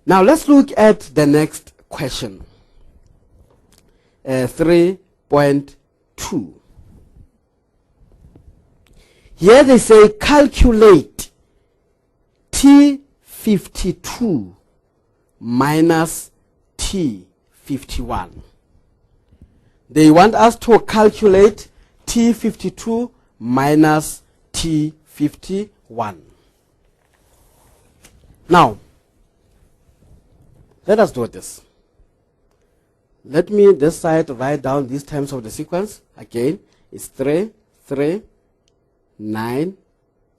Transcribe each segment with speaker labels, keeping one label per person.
Speaker 1: Now let's look at the next question. 3.2. Here they say calculate T52 minus T51. They want us to calculate T52 minus T51. Now, let us do this. Let me this side write down these terms of the sequence. Again, it's 3, 3, 9,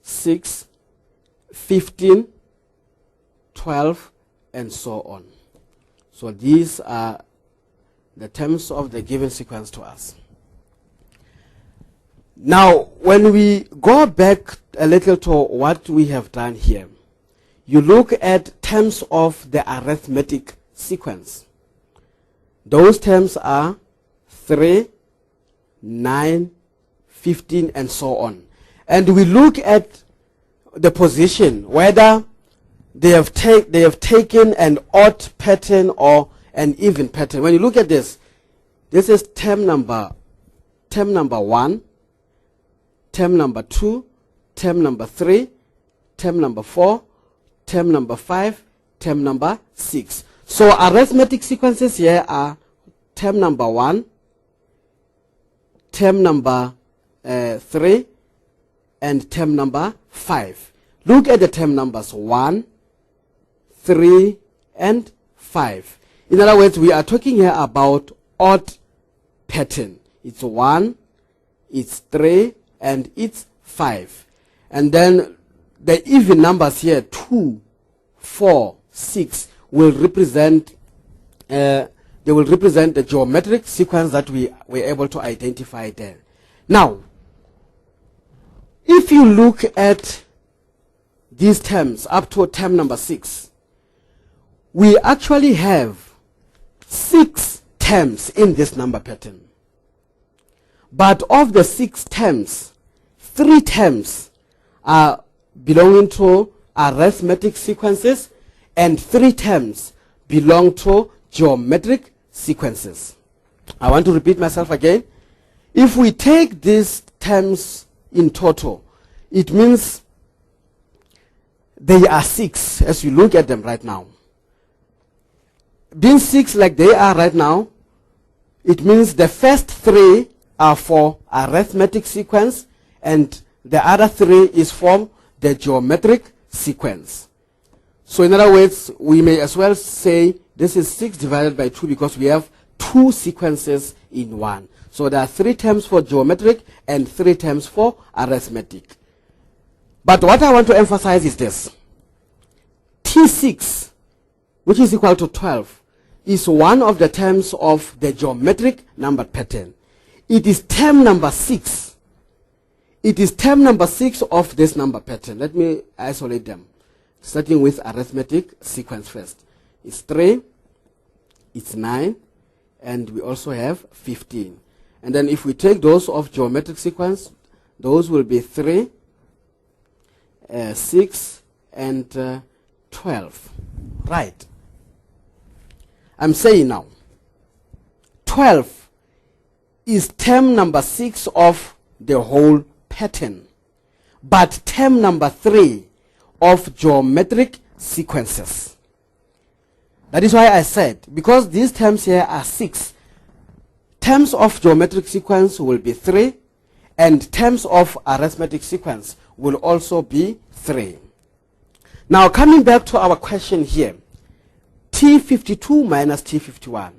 Speaker 1: 6, 15, 12, and so on. So these are the terms of the given sequence to us. Now, when we go back a little to what we have done here, you look at terms of the arithmetic sequence. Those terms are 3, 9, 15, and so on. And we look at the position, whether they have taken an odd pattern or an even pattern. When you look at this is term number 1, term number 2, term number 3, term number 4, term number 5, term number 6. So arithmetic sequences here are term number 1, term number 3, and term number 5. Look at the term numbers 1, 3, and 5. In other words, we are talking here about odd pattern. It's 1, it's 3, and it's 5. And then the even numbers here, 2, 4, 6, will represent they will represent the geometric sequence that we were able to identify there. Now, if you look at these terms up to term number 6, we actually have 6 terms in this number pattern. But of the 6 terms, 3 terms are belonging to arithmetic sequences and 3 terms belong to geometric sequences. I want to repeat myself again. If we take these terms in total, it means they are 6 as you look at them right now. Being 6 like they are right now, it means the first 3 are for arithmetic sequence and the other 3 is from the geometric sequence. So in other words, we may as well say this is 6 divided by 2 because we have 2 sequences in one. So there are 3 terms for geometric and 3 terms for arithmetic. But what I want to emphasize is this. T6, which is equal to 12, is one of the terms of the geometric number pattern. It is term number 6. It is term number 6 of this number pattern. Let me isolate them, starting with arithmetic sequence first. It's 3, it's 9, and we also have 15. And then if we take those of geometric sequence, those will be 3, 6, and 12. Right. I'm saying now, 12 is term number 6 of the whole pattern, but term number 3 of geometric sequences. That is why I said, because these terms here are 6, terms of geometric sequence will be 3, and terms of arithmetic sequence will also be 3. Now coming back to our question here, T52 minus T51.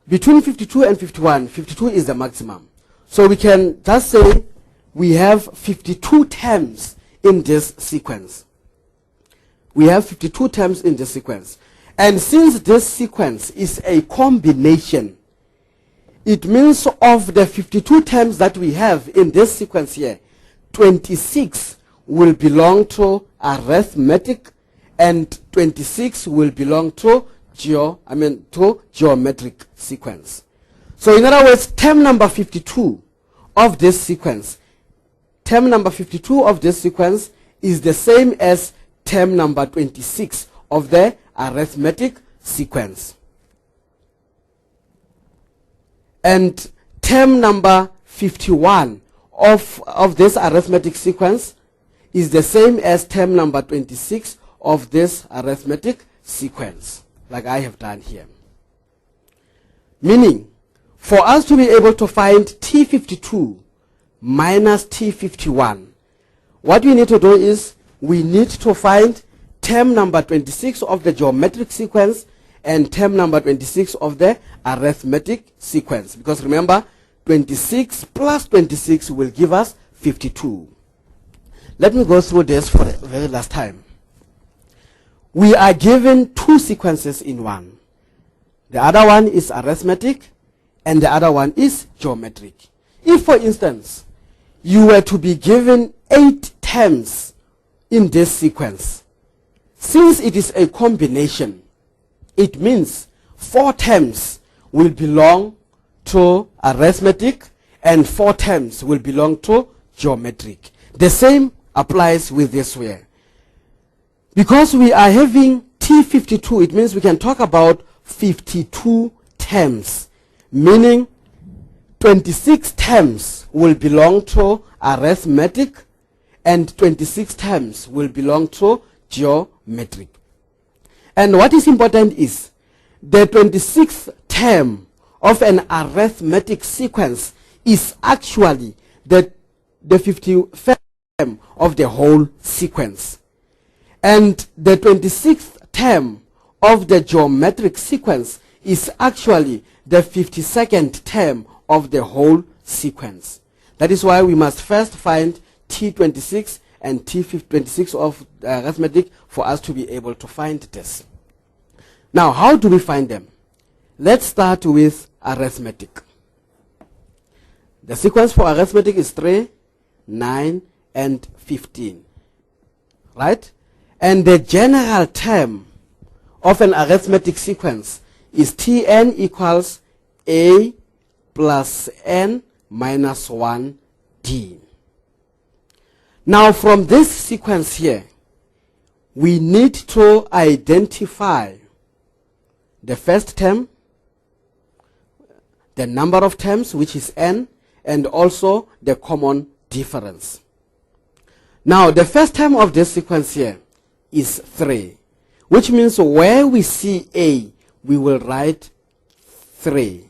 Speaker 1: Between 52 and 51, 52 is the maximum. So we can just say we have 52 terms in this sequence. We have 52 terms in this sequence. And since this sequence is a combination, it means of the 52 terms that we have in this sequence here, 26 will belong to arithmetic and 26 will belong to geometric sequence. So in other words, term number 52 of this sequence, term number 52 of this sequence is the same as term number 26 of the arithmetic sequence. And term number 51 of this arithmetic sequence is the same as term number 26 of this arithmetic sequence, like I have done here. Meaning, for us to be able to find T52 minus T51, what we need to do is we need to find term number 26 of the geometric sequence and term number 26 of the arithmetic sequence. Because remember, 26 plus 26 will give us 52. Let me go through this for the very last time. We are given two sequences in one. The other one is arithmetic and the other one is geometric. If, for instance, you were to be given 8 terms in this sequence, since it is a combination, it means 4 terms will belong to arithmetic and 4 terms will belong to geometric. The same applies with this way. Because we are having T52, it means we can talk about 52 terms, meaning 26 terms will belong to arithmetic and 26 terms will belong to geometric. And what is important is the 26th term of an arithmetic sequence is actually the 51st term of the whole sequence. And the 26th term of the geometric sequence is actually the 52nd term of the whole sequence. That is why we must first find T26 and T26 of arithmetic for us to be able to find this. Now, how do we find them? Let's start with arithmetic. The sequence for arithmetic is 3, 9, and 15. Right? And the general term of an arithmetic sequence is Tn equals A plus N minus 1D. Now, from this sequence here, we need to identify the first term, the number of terms, which is n, and also the common difference. Now, the first term of this sequence here is 3, which means where we see A, we will write 3.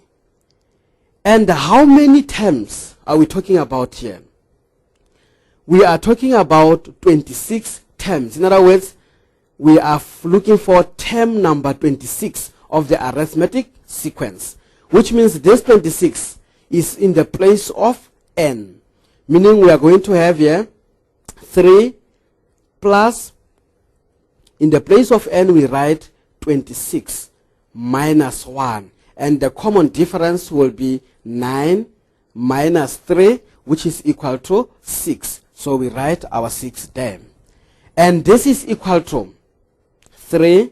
Speaker 1: And how many terms are we talking about here? We are talking about 26 terms. In other words, we are looking for term number 26 of the arithmetic sequence, which means this 26 is in the place of n, meaning we are going to have here 3 plus, in the place of n we write 26 minus 1, and the common difference will be 9 minus 3, which is equal to 6. So we write our 6 there. And this is equal to 3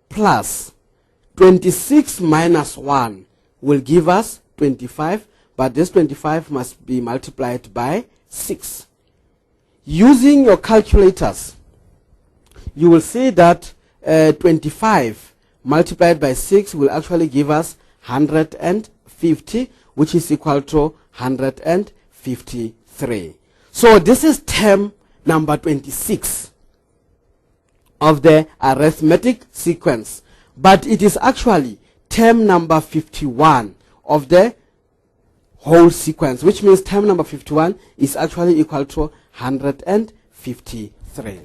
Speaker 1: plus 26 minus 1 will give us 25, but this 25 must be multiplied by 6. Using your calculators, you will see that 25 multiplied by 6 will actually give us 150, which is equal to 153. So this is term number 26 of the arithmetic sequence, but it is actually term number 51 of the whole sequence, which means term number 51 is actually equal to 153.